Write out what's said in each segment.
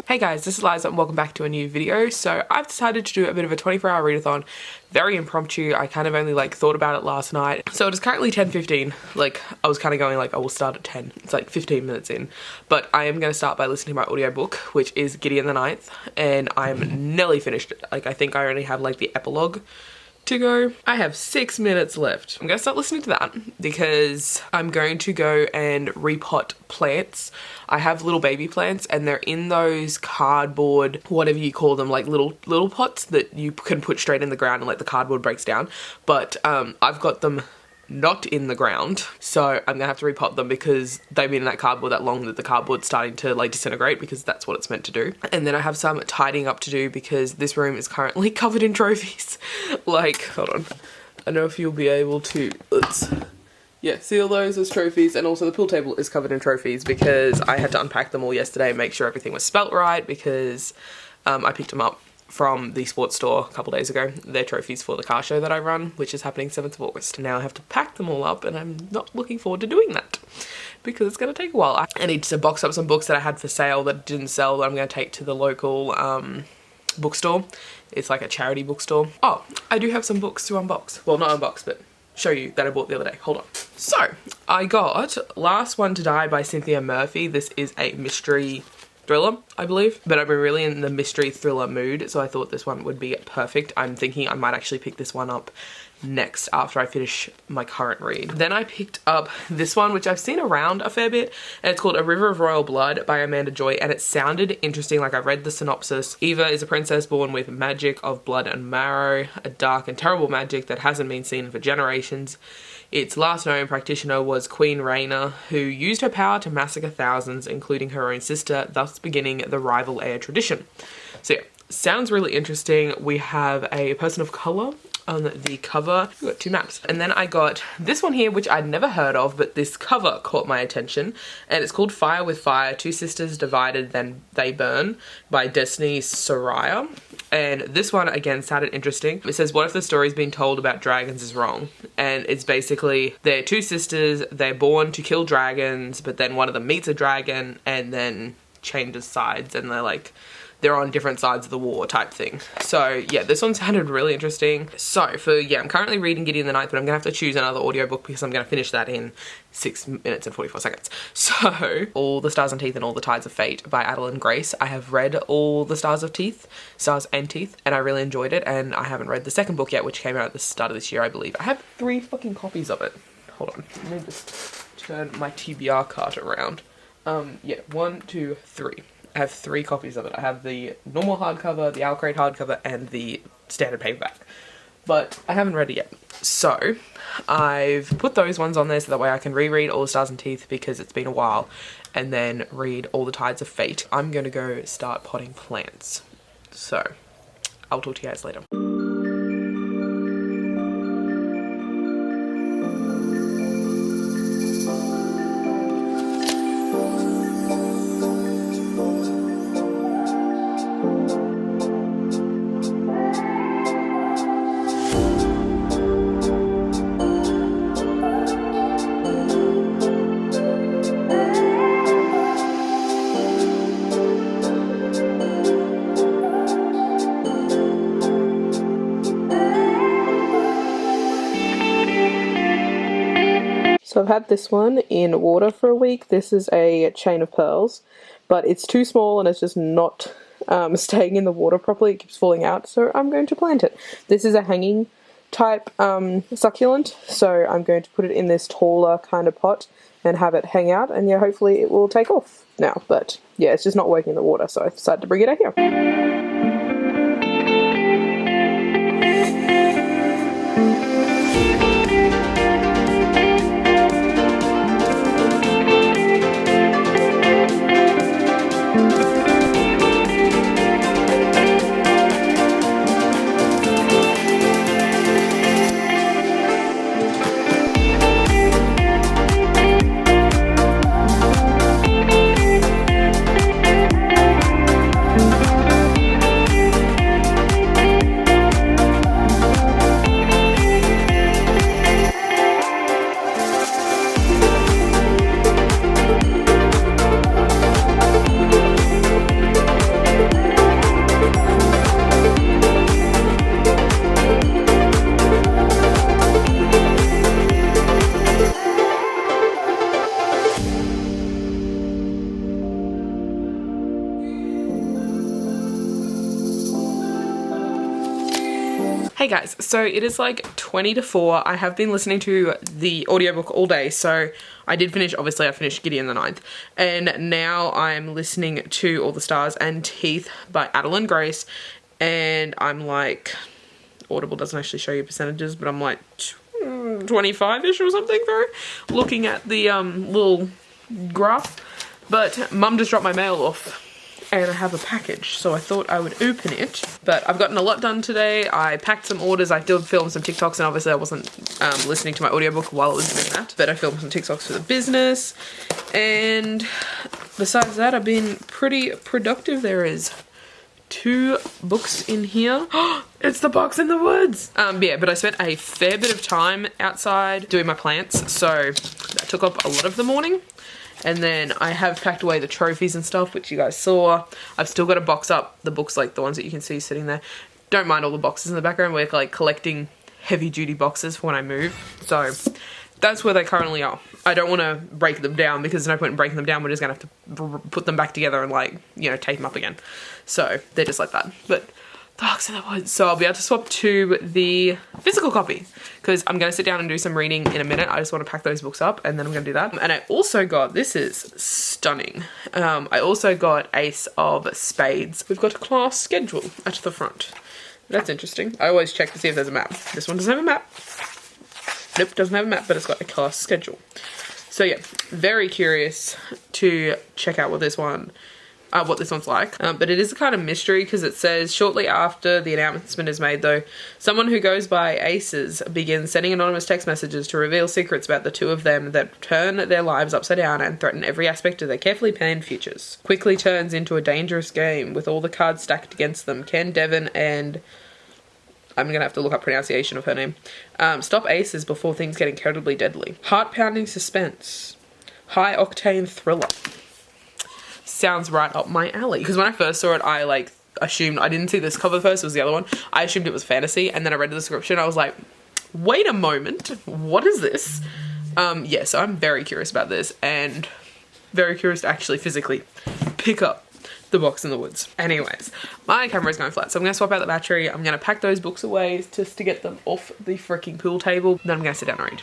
Hey guys, this is Eliza and welcome back to a new video. So I've decided to do a bit of a 24-hour readathon, very impromptu. I kind of only thought about it last night. So it is currently 10:15. I was kind of going I will start at 10. It's 15 minutes in. But I am going to start by listening to my audiobook, which is Gideon the Ninth, and I'm nearly finished it. I think I only have the epilogue to go. I have 6 minutes left. I'm gonna start listening to that because I'm going to go and repot plants. I have little baby plants and they're in those cardboard, whatever you call them, little pots that you can put straight in the ground and the cardboard breaks down. But I've got them not in the ground, so I'm gonna have to repot them because they've been in that cardboard that long that the cardboard's starting to disintegrate, because that's what it's meant to do. And then I have some tidying up to do because this room is currently covered in trophies. Hold on, I don't know if you'll be able to, yeah, see all those as trophies, and also the pool table is covered in trophies because I had to unpack them all yesterday and make sure everything was spelt right because I picked them up from the sports store a couple days ago. They're trophies for the car show that I run, which is happening 7th of August. Now I have to pack them all up and I'm not looking forward to doing that because it's going to take a while. I need to box up some books that I had for sale that didn't sell that I'm going to take to the local bookstore. It's a charity bookstore. Oh, I do have some books to unbox. Well, not unbox, but show you that I bought the other day. Hold on. So, I got Last One to Die by Cynthia Murphy. This is a mystery thriller, I believe, but I've been really in the mystery thriller mood, so I thought this one would be perfect. I'm thinking I might actually pick this one up next after I finish my current read. Then I picked up this one, which I've seen around a fair bit, and it's called A River of Royal Blood by Amanda Joy, and it sounded interesting. I read the synopsis. Eva is a princess born with magic of blood and marrow, a dark and terrible magic that hasn't been seen for generations. Its last known practitioner was Queen Rhaena, who used her power to massacre thousands, including her own sister, thus beginning the rival heir tradition. So yeah, sounds really interesting. We have a person of colour on the cover. We got 2 maps. And then I got this one here, which I'd never heard of, but this cover caught my attention. And it's called Fire with Fire, Two Sisters Divided Then They Burn by Destiny Soraya. And this one, again, sounded interesting. It says, what if the story's been told about dragons is wrong? And it's basically, they're 2 sisters, they're born to kill dragons, but then one of them meets a dragon and then changes sides, and they're on different sides of the war type thing. So yeah, this one sounded really interesting. So I'm currently reading Gideon the Ninth, but I'm gonna have to choose another audiobook because I'm gonna finish that in 6 minutes and 44 seconds. So All the Stars and Teeth and All the Tides of Fate by Adeline Grace. I have read All the Stars and Teeth, and I really enjoyed it, and I haven't read the second book yet, which came out at the start of this year, I believe. I have 3 fucking copies of it. Hold on, let me just turn my TBR cart around. Yeah, 1, 2, 3. I have 3 copies of it. I have the normal hardcover, the Alcrate hardcover, and the standard paperback. But I haven't read it yet. So I've put those ones on there so that way I can reread All the Stars and Teeth because it's been a while, and then read All the Tides of Fate. I'm going to go start potting plants. So I'll talk to you guys later. So I've had this one in water for a week. This is a chain of pearls, but it's too small and it's just not staying in the water properly. It keeps falling out, so I'm going to plant it. This is a hanging type succulent, so I'm going to put it in this taller kind of pot and have it hang out, and yeah, hopefully it will take off now. But yeah, it's just not working in the water, so I decided to bring it out here. Hey guys, so it is like 20 to 4. I have been listening to the audiobook all day, so I did finish, obviously I finished Gideon the Ninth, and now I'm listening to All the Stars and Teeth by Adeline Grace, and I'm like, Audible doesn't actually show you percentages, but I'm like 25-ish or something through, looking at the little graph. But Mum just dropped my mail off and I have a package, so I thought I would open it. But I've gotten a lot done today. I packed some orders, I did film some TikToks, and obviously I wasn't listening to my audiobook while I was doing that, but I filmed some TikToks for the business, and besides that I've been pretty productive. There is 2 books in here. It's the Box in the Woods. Yeah, but I spent a fair bit of time outside doing my plants, so that took up a lot of the morning. And then I have packed away the trophies and stuff, which you guys saw. I've still got to box up the books, like the ones that you can see sitting there. Don't mind all the boxes in the background. We're like collecting heavy duty boxes for when I move. So that's where they currently are. I don't want to break them down because there's no point in breaking them down. We're just going to have to put them back together and, like, you know, tape them up again. So they're just like that. But the Box in the Woods. So I'll be able to swap to the physical copy because I'm going to sit down and do some reading in a minute. I just want to pack those books up and then I'm going to do that. And I also got, this is stunning. I also got Ace of Spades. We've got a class schedule at the front. That's interesting. I always check to see if there's a map. This one doesn't have a map. Nope, doesn't have a map, but it's got a class schedule. So yeah, very curious to check out what this one's like. But it is a kind of mystery because it says, shortly after the announcement is made though, someone who goes by Aces begins sending anonymous text messages to reveal secrets about the two of them that turn their lives upside down and threaten every aspect of their carefully planned futures. Quickly turns into a dangerous game with all the cards stacked against them. Ken, Devon, and I'm gonna have to look up pronunciation of her name. Stop Aces before things get incredibly deadly. Heart-pounding suspense. High-octane thriller. Sounds right up my alley. Because when I first saw it, I like assumed, I didn't see this cover first, it was the other one. I assumed it was fantasy, and then I read the description, I was like, wait a moment, what is this? Yeah, so I'm very curious about this, and very curious to actually physically pick up the Box in the Woods. Anyways, my camera is going flat, so I'm going to swap out the battery. I'm going to pack those books away just to get them off the freaking pool table. Then I'm going to sit down and read.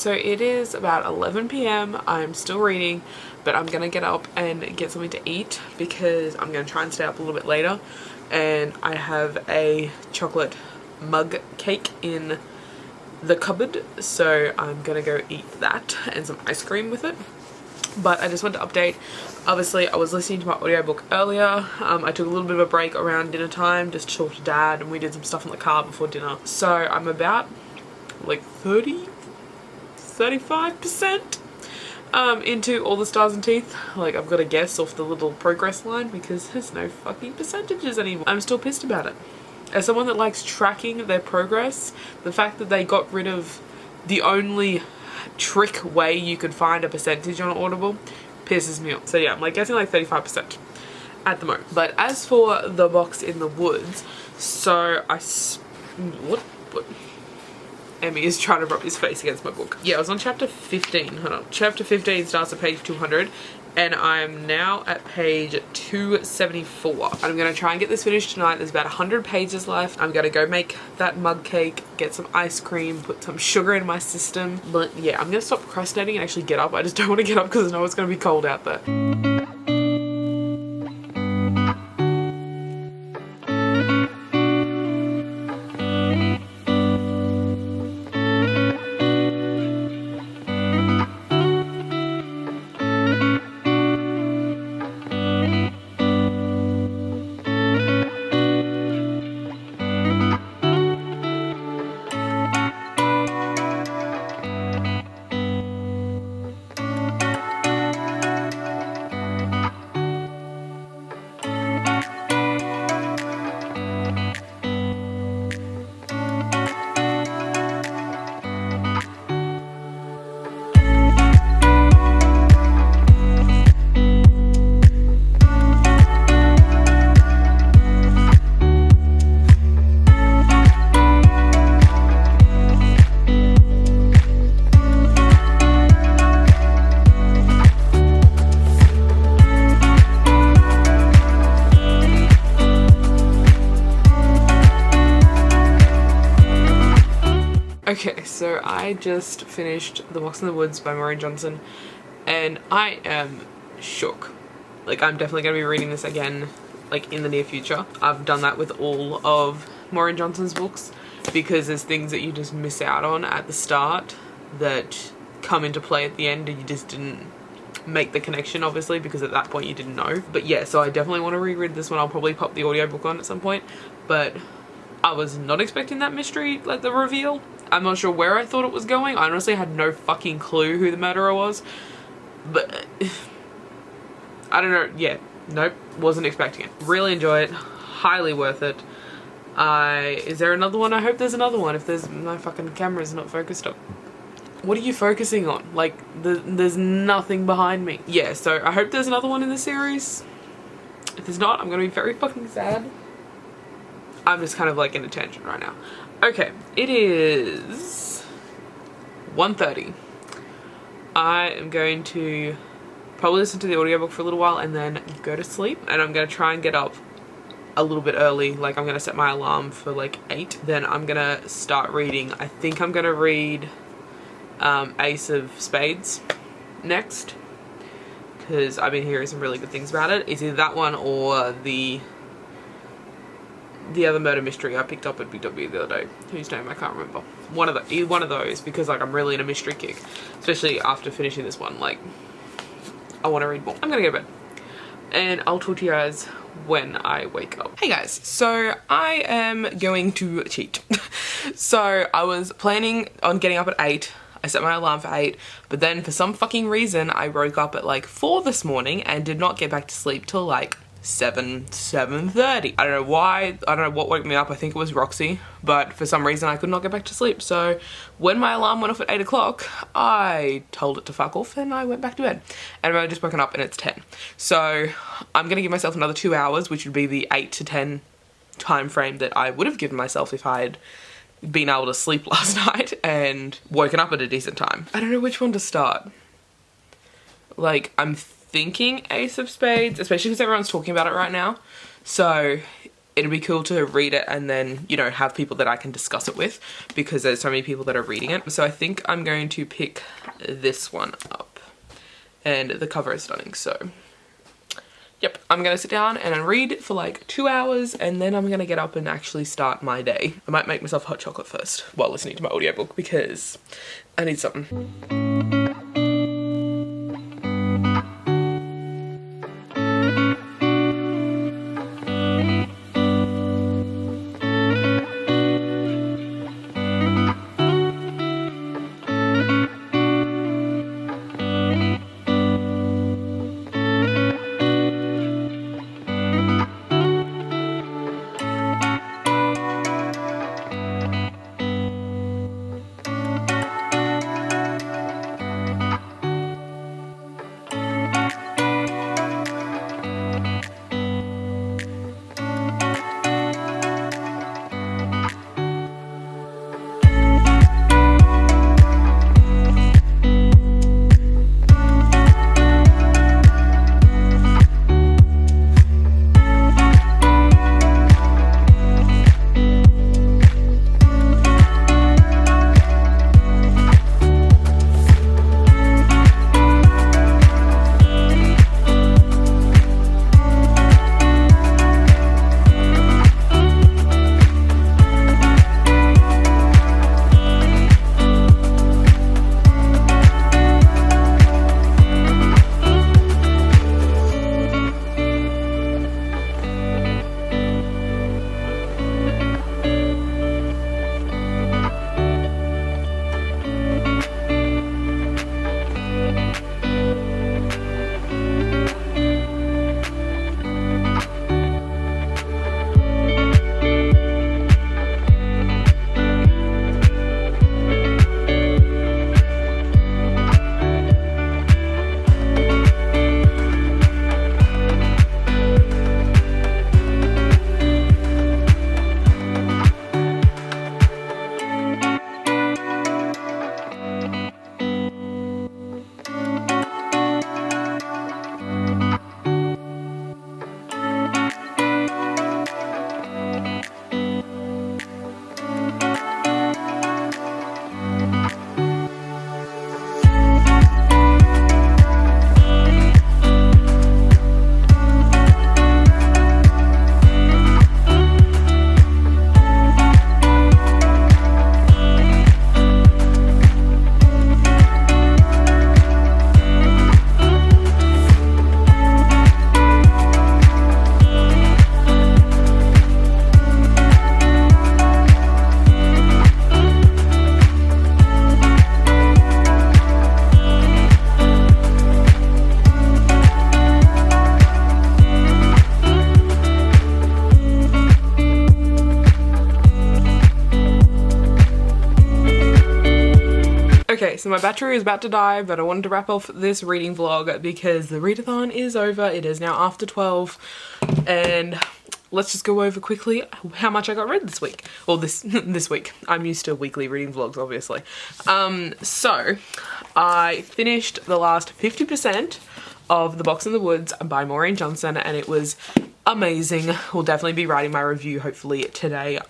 so it is about 11 p.m. I'm still reading, but I'm gonna get up and get something to eat because I'm gonna try and stay up a little bit later. And I have a chocolate mug cake in the cupboard, so I'm gonna go eat that and some ice cream with it. But I just want to update. Obviously, I was listening to my audiobook earlier. I took a little bit of a break around dinner time just to talk to Dad, and we did some stuff in the car before dinner. So I'm about like 35% into All the Stars and Teeth. Like, I've got to guess off the little progress line because there's no fucking percentages anymore. I'm still pissed about it. As someone that likes tracking their progress, the fact that they got rid of the only trick way you could find a percentage on Audible pisses me off. So yeah, I'm like guessing like 35% at the moment. But as for the box in the woods, so what? Emmy is trying to rub his face against my book. Yeah, I was on chapter 15. Hold on. Chapter 15 starts at page 200 and I'm now at page 274. I'm gonna try and get this finished tonight. There's about 100 pages left. I'm gonna go make that mug cake, get some ice cream, put some sugar in my system. But yeah, I'm gonna stop procrastinating and actually get up. I just don't want to get up because I know it's gonna be cold out there. Okay, so I just finished The Box in the Woods by Maureen Johnson and I am shook. Like, I'm definitely going to be reading this again, like, in the near future. I've done that with all of Maureen Johnson's books because there's things that you just miss out on at the start that come into play at the end and you just didn't make the connection, obviously, because at that point you didn't know. But yeah, so I definitely want to reread this one. I'll probably pop the audiobook on at some point, but I was not expecting that mystery, like the reveal. I'm not sure where I thought it was going. I honestly had no fucking clue who the murderer was. But I don't know. Yeah, nope, wasn't expecting it. Really enjoy it. Highly worth it. Is there another one? I hope there's another one if there's my fucking camera's not focused up. What are you focusing on? Like, there's nothing behind me. Yeah, so I hope there's another one in the series. If there's not, I'm gonna be very fucking sad. I'm just kind of like in a tangent right now. Okay, it is 1:30. I am going to probably listen to the audiobook for a little while and then go to sleep. And I'm going to try and get up a little bit early. Like, I'm going to set my alarm for like 8. Then I'm going to start reading. I think I'm going to read Ace of Spades next, because I've been hearing some really good things about it. It's either that one or the other murder mystery I picked up at Big W the other day, whose name I can't remember. One of those, because like I'm really in a mystery kick, especially after finishing this one. Like, I want to read more. I'm gonna go to bed and I'll talk to you guys when I wake up. Hey guys, so I am going to cheat. So I was planning on getting up at 8. I set my alarm for 8, but then for some fucking reason I woke up at like 4 this morning and did not get back to sleep till like 7:30. I don't know why. I don't know what woke me up. I think it was Roxy, but for some reason I could not get back to sleep. So when my alarm went off at 8 o'clock, I told it to fuck off and I went back to bed. And I've just woken up and it's 10. So I'm gonna give myself another 2 hours, which would be the 8 to 10 time frame that I would have given myself if I had been able to sleep last night and woken up at a decent time. I don't know which one to start. Like, I'm thinking Ace of Spades, especially because everyone's talking about it right now. So it'd be cool to read it and then, you know, have people that I can discuss it with, because there's so many people that are reading it. So I think I'm going to pick this one up, and the cover is stunning. So yep, I'm gonna sit down and read it for like 2 hours, and then I'm gonna get up and actually start my day. I might make myself hot chocolate first while listening to my audiobook because I need something. Okay, so my battery is about to die, but I wanted to wrap off this reading vlog because the readathon is over. It is now after 12, and let's just go over quickly how much I got read this week. Well, this week. I'm used to weekly reading vlogs, obviously. So I finished the last 50% of The Box in the Woods by Maureen Johnson, and it was amazing. We'll definitely be writing my review hopefully today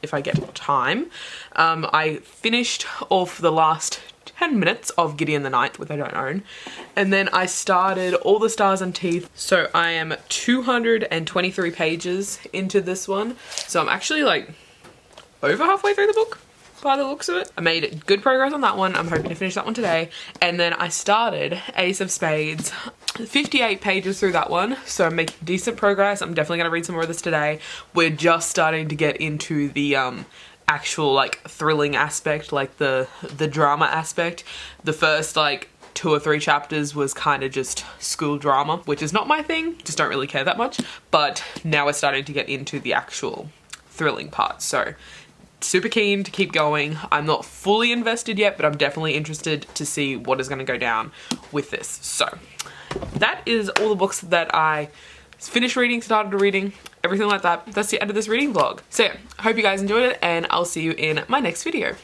if I get time. I finished off the last 10 minutes of Gideon the Ninth, which I don't own, and then I started All the Stars and Teeth. So I am 223 pages into this one, so I'm actually like over halfway through the book by the looks of it. I made good progress on that one. I'm hoping to finish that one today. And then I started Ace of Spades, 58 pages through that one, so I'm making decent progress. I'm definitely going to read some more of this today. We're just starting to get into the actual like thrilling aspect, like the drama aspect. The first like 2 or 3 chapters was kind of just school drama, which is not my thing, just don't really care that much. But now we're starting to get into the actual thrilling part, so super keen to keep going. I'm not fully invested yet, but I'm definitely interested to see what is going to go down with this. So that is all the books that I finished reading, started reading, everything like that. That's the end of this reading vlog. So yeah, I hope you guys enjoyed it, and I'll see you in my next video.